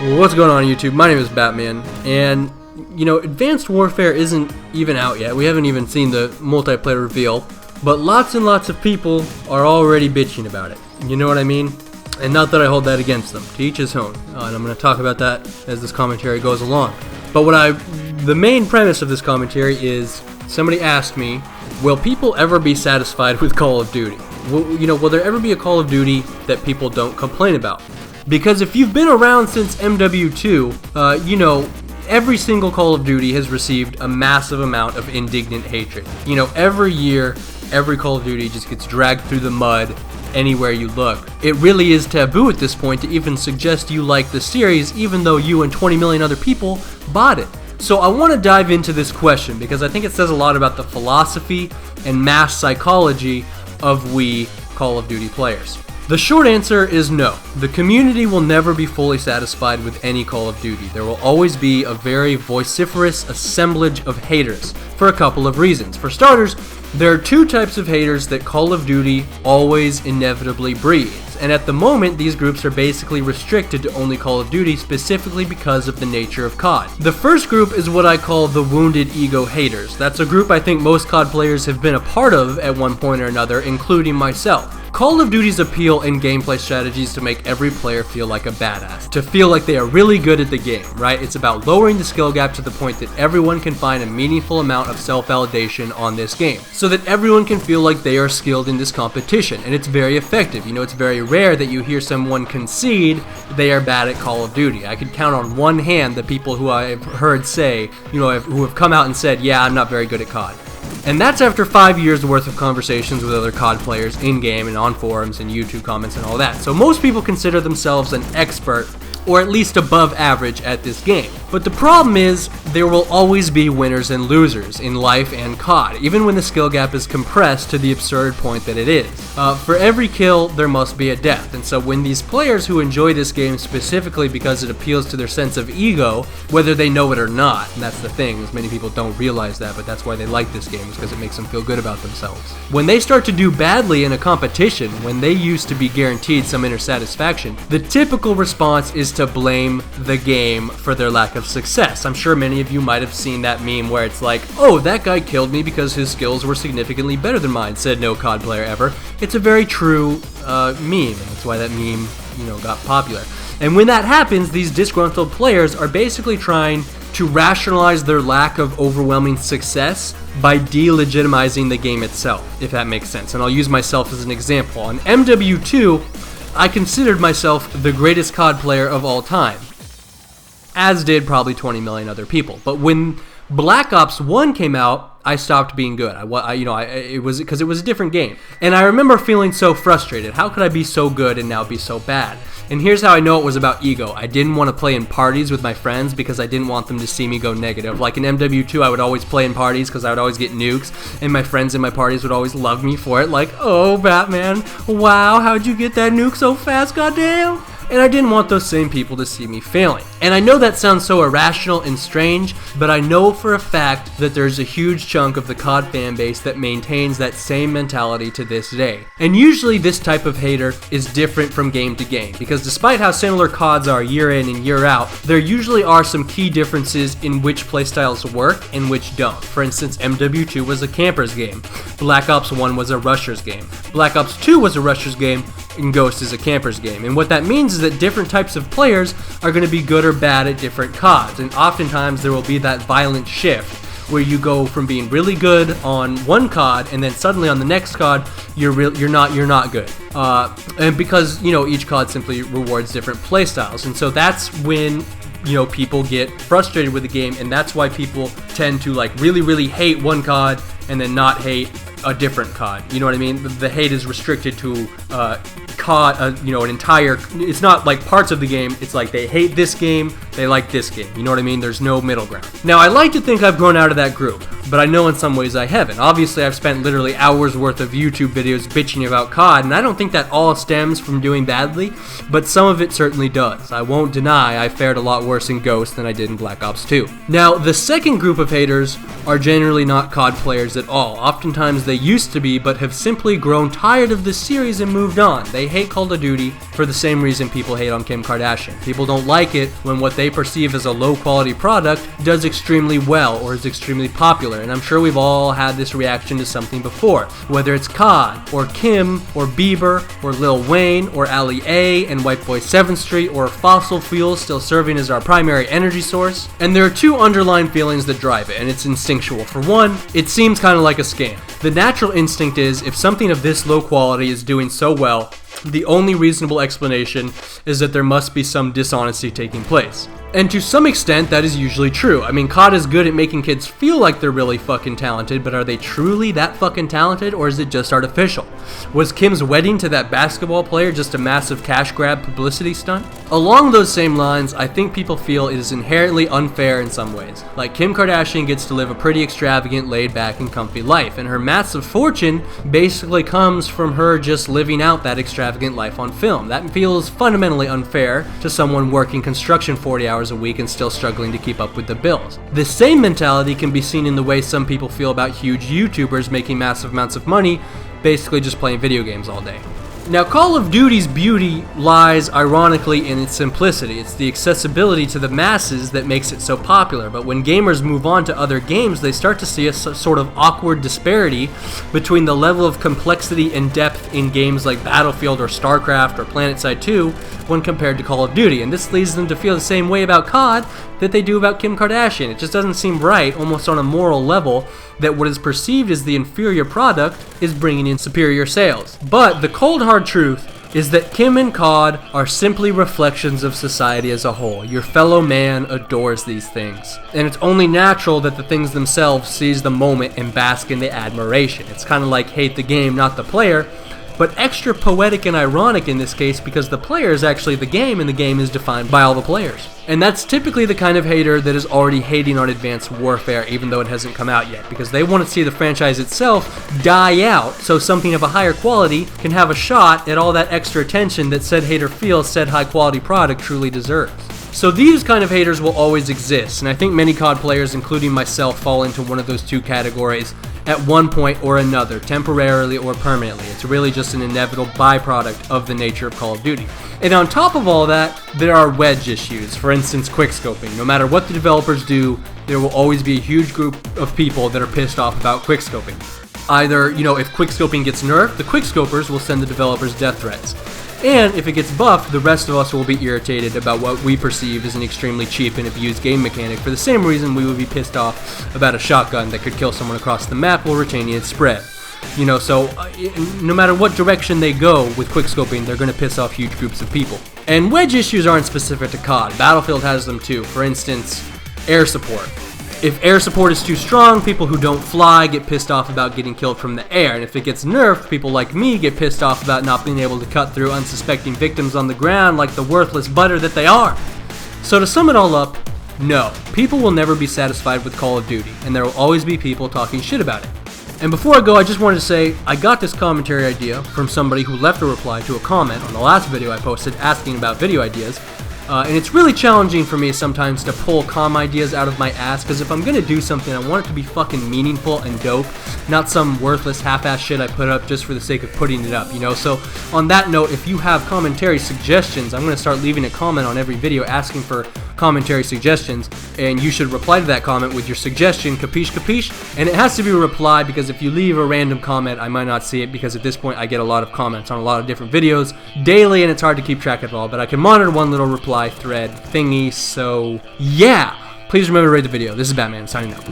What's going on YouTube? My name is Batman, and Advanced Warfare isn't even out yet. We haven't even seen the multiplayer reveal, but lots and lots of people are already bitching about it. You know what I mean? And not that I hold that against them. To each his own. And I'm going to talk about that as this commentary goes along. But the main premise of this commentary is, somebody asked me, will people ever be satisfied with Call of Duty? Will there ever be a Call of Duty that people don't complain about? Because if you've been around since MW2, every single Call of Duty has received a massive amount of indignant hatred. Every year, every Call of Duty just gets dragged through the mud anywhere you look. It really is taboo at this point to even suggest you like the series, even though you and 20 million other people bought it. So I want to dive into this question because I think it says a lot about the philosophy and mass psychology of we Call of Duty players. The short answer is no. The community will never be fully satisfied with any Call of Duty. There will always be a very vociferous assemblage of haters for a couple of reasons. For starters, there are two types of haters that Call of Duty always inevitably breeds. And at the moment, these groups are basically restricted to only Call of Duty specifically because of the nature of COD. The first group is what I call the wounded ego haters. That's a group I think most COD players have been a part of at one point or another, including myself. Call of Duty's appeal and gameplay strategies to make every player feel like a badass, to feel like they are really good at the game, right? It's about lowering the skill gap to the point that everyone can find a meaningful amount of self-validation on this game, so that everyone can feel like they are skilled in this competition, and it's very effective. It's very rare that you hear someone concede they are bad at Call of Duty. I could count on one hand the people who I've heard say, who have come out and said, yeah, I'm not very good at COD. And that's after 5 years worth of conversations with other COD players in-game and on forums and YouTube comments and all that. So most people consider themselves an expert, or at least above average at this game. But the problem is, there will always be winners and losers in life and COD, even when the skill gap is compressed to the absurd point that it is. For every kill, there must be a death, and so when these players who enjoy this game specifically because it appeals to their sense of ego, whether they know it or not, and that's the thing, is many people don't realize that, but that's why they like this game, is because it makes them feel good about themselves. When they start to do badly in a competition, when they used to be guaranteed some inner satisfaction, the typical response is to blame the game for their lack of success. I'm sure many of you might have seen that meme where it's like, oh, that guy killed me because his skills were significantly better than mine, said no COD player ever. It's a very true meme, and that's why that meme, got popular. And when that happens, these disgruntled players are basically trying to rationalize their lack of overwhelming success by delegitimizing the game itself, if that makes sense. And I'll use myself as an example. On MW2, I considered myself the greatest COD player of all time, as did probably 20 million other people. But when Black Ops 1 came out, I stopped being good. It was because it was a different game. And I remember feeling so frustrated. How could I be so good and now be so bad? And here's how I know it was about ego. I didn't want to play in parties with my friends because I didn't want them to see me go negative. Like in MW2, I would always play in parties because I would always get nukes, and my friends in my parties would always love me for it. Like, oh, Batman, wow, how'd you get that nuke so fast, goddamn? And I didn't want those same people to see me failing. And I know that sounds so irrational and strange, but I know for a fact that there's a huge chunk of the COD fan base that maintains that same mentality to this day. And usually this type of hater is different from game to game, because despite how similar CODs are year in and year out, there usually are some key differences in which playstyles work and which don't. For instance, MW2 was a camper's game, Black Ops 1 was a rusher's game, Black Ops 2 was a rusher's game, and Ghost is a camper's game. And what that means is that different types of players are going to be good or bad at different CODs, and oftentimes there will be that violent shift where you go from being really good on one COD and then suddenly on the next COD you're not good. And because each COD simply rewards different playstyles, and so that's when people get frustrated with the game, and that's why people tend to really hate one COD and then not hate a different COD. You know what I mean? The hate is restricted to COD, an entire, it's not like parts of the game, it's like they hate this game They like this game. You know what I mean? There's no middle ground. Now, I like to think I've grown out of that group, but I know in some ways I haven't. Obviously, I've spent literally hours worth of YouTube videos bitching about COD, and I don't think that all stems from doing badly, but some of it certainly does. I won't deny I fared a lot worse in Ghost than I did in Black Ops 2. Now, the second group of haters are generally not COD players at all. Oftentimes they used to be, but have simply grown tired of the series and moved on. They hate Call of Duty for the same reason people hate on Kim Kardashian. People don't like it when what they perceive as a low-quality product does extremely well or is extremely popular, and I'm sure we've all had this reaction to something before, whether it's COD, or Kim, or Bieber, or Lil Wayne, or Ali A, and White Boy 7th Street, or fossil fuels still serving as our primary energy source. And there are two underlying feelings that drive it, and it's instinctual. For one, it seems kind of like a scam. The natural instinct is, if something of this low quality is doing so well, the only reasonable explanation is that there must be some dishonesty taking place. And to some extent, that is usually true. I mean, COD is good at making kids feel like they're really fucking talented, but are they truly that fucking talented, or is it just artificial? Was Kim's wedding to that basketball player just a massive cash grab publicity stunt? Along those same lines, I think people feel it is inherently unfair in some ways. Like, Kim Kardashian gets to live a pretty extravagant, laid-back, and comfy life, and her massive fortune basically comes from her just living out that extravagant life on film. That feels fundamentally unfair to someone working construction 40 hours a week and still struggling to keep up with the bills. The same mentality can be seen in the way some people feel about huge YouTubers making massive amounts of money basically just playing video games all day. Now, Call of Duty's beauty lies, ironically, in its simplicity. It's the accessibility to the masses that makes it so popular, but when gamers move on to other games, they start to see a sort of awkward disparity between the level of complexity and depth in games like Battlefield or StarCraft or PlanetSide 2 when compared to Call of Duty, and this leads them to feel the same way about COD that they do about Kim Kardashian. It just doesn't seem right, almost on a moral level, that what is perceived as the inferior product is bringing in superior sales. But the cold hard truth is that Kim and COD are simply reflections of society as a whole. Your fellow man adores these things, and it's only natural that the things themselves seize the moment and bask in the admiration. It's kind of like hate the game, not the player, but extra poetic and ironic in this case because the player is actually the game and the game is defined by all the players. And that's typically the kind of hater that is already hating on Advanced Warfare even though it hasn't come out yet, because they want to see the franchise itself die out so something of a higher quality can have a shot at all that extra attention that said hater feels said high quality product truly deserves. So these kind of haters will always exist, and I think many COD players, including myself, fall into one of those two categories at one point or another, temporarily or permanently. It's really just an inevitable byproduct of the nature of Call of Duty. And on top of all that, there are wedge issues. For instance, quickscoping. No matter what the developers do, there will always be a huge group of people that are pissed off about quickscoping. Either, if quickscoping gets nerfed, the quickscopers will send the developers death threats. And if it gets buffed, the rest of us will be irritated about what we perceive as an extremely cheap and abused game mechanic for the same reason we would be pissed off about a shotgun that could kill someone across the map while retaining its spread. So no matter what direction they go with quickscoping, they're going to piss off huge groups of people. And wedge issues aren't specific to COD. Battlefield has them too. For instance, air support. If air support is too strong, people who don't fly get pissed off about getting killed from the air. And if it gets nerfed, people like me get pissed off about not being able to cut through unsuspecting victims on the ground like the worthless butter that they are. So to sum it all up, no, people will never be satisfied with Call of Duty, and there will always be people talking shit about it. And before I go, I just wanted to say I got this commentary idea from somebody who left a reply to a comment on the last video I posted asking about video ideas. And it's really challenging for me sometimes to pull calm ideas out of my ass, because if I'm going to do something, I want it to be fucking meaningful and dope, not some worthless half-ass shit I put up just for the sake of putting it up, So on that note, if you have commentary suggestions, I'm going to start leaving a comment on every video asking for commentary suggestions, and you should reply to that comment with your suggestion, capiche capiche, and it has to be a reply, because if you leave a random comment, I might not see it, because at this point I get a lot of comments on a lot of different videos daily, and it's hard to keep track of it all, but I can monitor one little reply thread thingy, so yeah, please remember to rate the video. This is Batman, signing out.